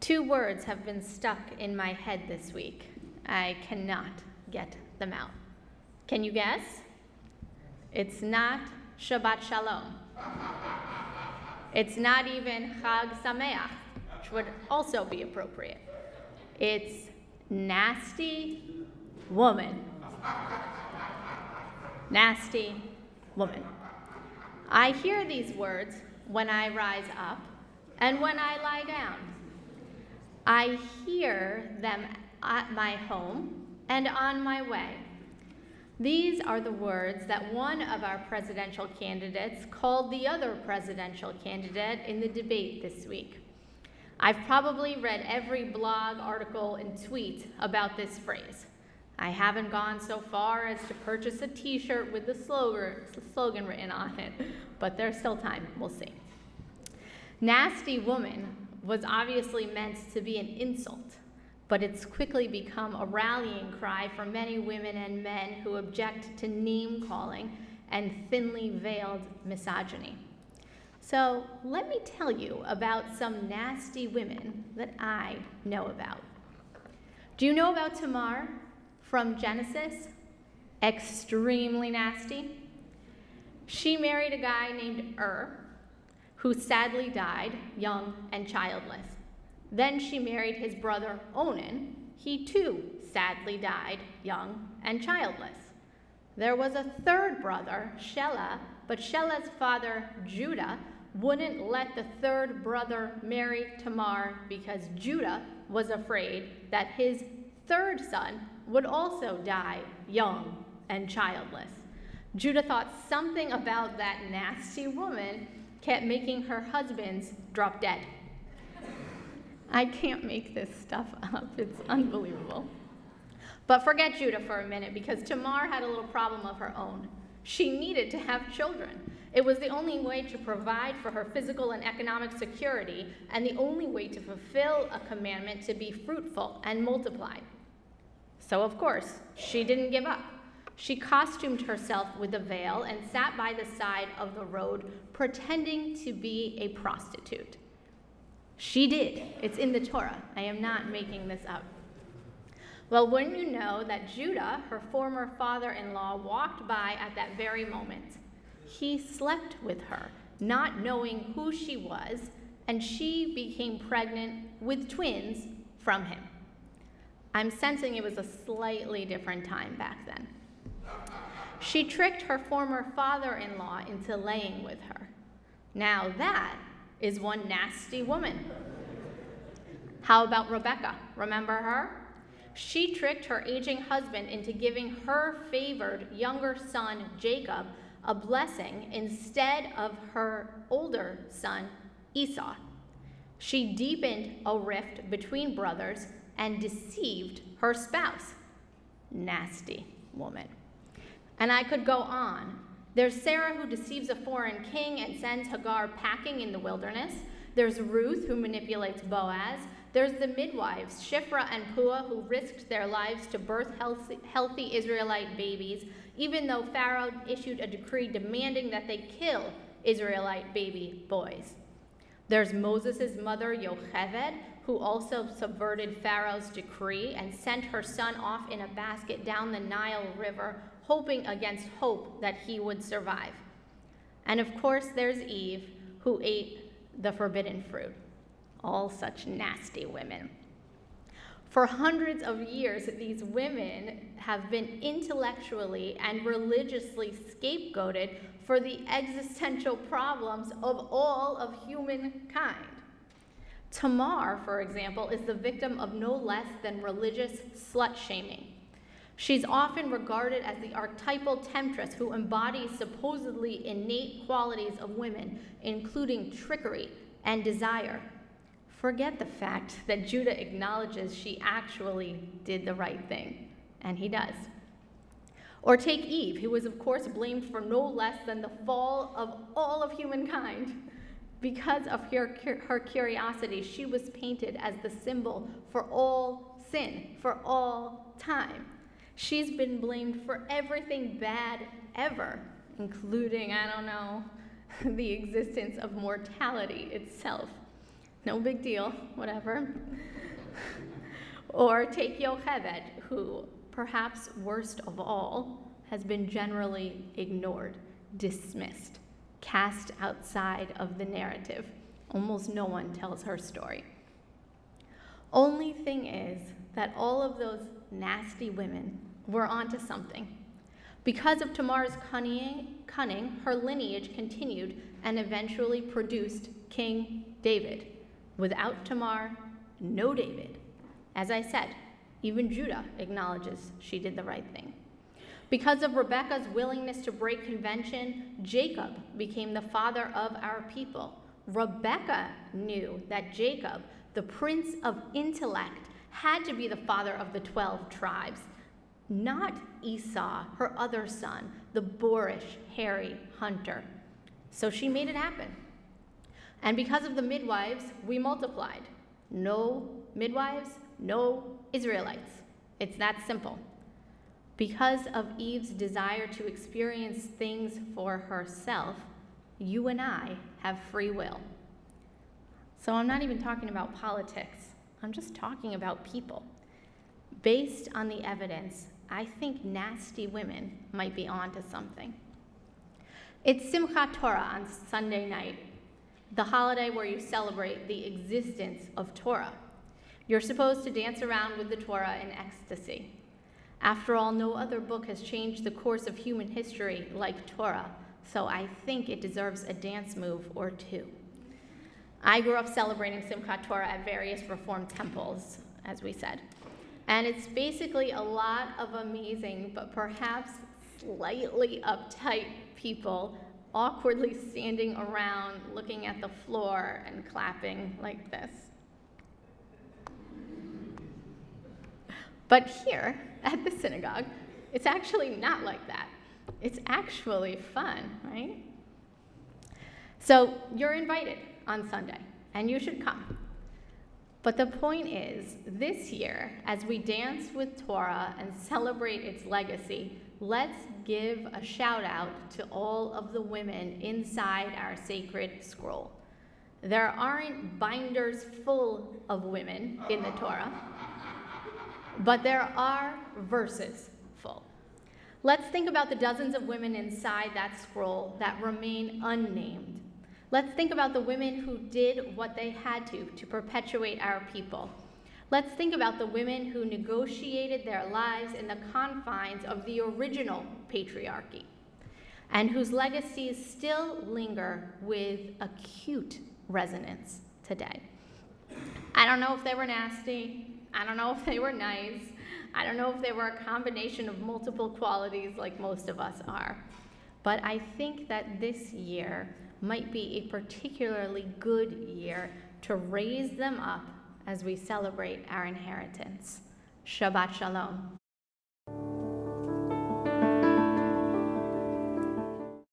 Two words have been stuck in my head this week. I cannot get them out. Can you guess? It's not Shabbat Shalom. It's not even Chag Sameach, which would also be appropriate. It's nasty woman. Nasty woman. I hear these words when I rise up and when I lie down. I hear them at my home and on my way. These are the words that one of our presidential candidates called the other presidential candidate in the debate this week. I've probably read every blog, article, and tweet about this phrase. I haven't gone so far as to purchase a t-shirt with the slogan written on it, but there's still time, we'll see. Nasty woman was obviously meant to be an insult, but it's quickly become a rallying cry for many women and men who object to name-calling and thinly veiled misogyny. So let me tell you about some nasty women that I know about. Do you know about Tamar from Genesis? Extremely nasty. She married a guy named who sadly died young and childless. Then she married his brother Onan. He too sadly died young and childless. There was a third brother, Shelah, but Shelah's father, Judah, wouldn't let the third brother marry Tamar because Judah was afraid that his third son would also die young and childless. Judah thought something about that nasty woman kept making her husbands drop dead. I can't make this stuff up. It's unbelievable. But forget Judah for a minute, because Tamar had a little problem of her own. She needed to have children. It was the only way to provide for her physical and economic security, and the only way to fulfill a commandment to be fruitful and multiply. So, of course, she didn't give up. She costumed herself with a veil and sat by the side of the road pretending to be a prostitute. She did. It's in the Torah. I am not making this up. Well, wouldn't you know that Judah, her former father-in-law, walked by at that very moment. He slept with her, not knowing who she was, and she became pregnant with twins from him. I'm sensing it was a slightly different time back then. She tricked her former father-in-law into laying with her. Now that is one nasty woman. How about Rebecca? Remember her? She tricked her aging husband into giving her favored younger son, Jacob, a blessing instead of her older son, Esau. She deepened a rift between brothers and deceived her spouse. Nasty woman. And I could go on. There's Sarah, who deceives a foreign king and sends Hagar packing in the wilderness. There's Ruth, who manipulates Boaz. There's the midwives, Shiphrah and Puah, who risked their lives to birth healthy Israelite babies, even though Pharaoh issued a decree demanding that they kill Israelite baby boys. There's Moses' mother, Yocheved, who also subverted Pharaoh's decree and sent her son off in a basket down the Nile River, hoping against hope that he would survive. And of course, there's Eve, who ate the forbidden fruit. All such nasty women. For hundreds of years, these women have been intellectually and religiously scapegoated for the existential problems of all of humankind. Tamar, for example, is the victim of no less than religious slut-shaming. She's often regarded as the archetypal temptress who embodies supposedly innate qualities of women, including trickery and desire. Forget the fact that Judah acknowledges she actually did the right thing, and he does. Or take Eve, who was of course blamed for no less than the fall of all of humankind. Because of her curiosity, she was painted as the symbol for all sin, for all time. She's been blamed for everything bad ever, including, the existence of mortality itself. no big deal, whatever. Or take Yocheved, who, perhaps worst of all, has been generally ignored, dismissed, cast outside of the narrative. Almost no one tells her story. Only thing is that all of those nasty women were onto something. Because of Tamar's cunning, her lineage continued and eventually produced King David. Without Tamar, no David. As I said, even Judah acknowledges she did the right thing. Because of Rebekah's willingness to break convention, Jacob became the father of our people. Rebekah knew that Jacob, the prince of intellect, had to be the father of the 12 tribes, not Esau, her other son, the boorish, hairy hunter. So she made it happen. And because of the midwives, we multiplied. No midwives, no Israelites. It's that simple. Because of Eve's desire to experience things for herself, you and I have free will. So I'm not even talking about politics. I'm just talking about people. Based on the evidence, I think nasty women might be onto something. It's Simchat Torah on Sunday night, the holiday where you celebrate the existence of Torah. You're supposed to dance around with the Torah in ecstasy. After all, no other book has changed the course of human history like Torah, so I think it deserves a dance move or two. I grew up celebrating Simchat Torah at various Reform temples, as we said. And it's basically a lot of amazing, but perhaps slightly uptight people awkwardly standing around looking at the floor and clapping like this. But here at the synagogue, it's actually not like that. It's actually fun, right? So you're invited on Sunday, and you should come. But the point is, this year, as we dance with Torah and celebrate its legacy, let's give a shout out to all of the women inside our sacred scroll. There aren't binders full of women in the Torah, but there are verses full. Let's think about the dozens of women inside that scroll that remain unnamed. Let's think about the women who did what they had to perpetuate our people. Let's think about the women who negotiated their lives in the confines of the original patriarchy, and whose legacies still linger with acute resonance today. I don't know if they were nasty. I don't know if they were nice. I don't know if they were a combination of multiple qualities like most of us are. But I think that this year might be a particularly good year to raise them up as we celebrate our inheritance. Shabbat Shalom.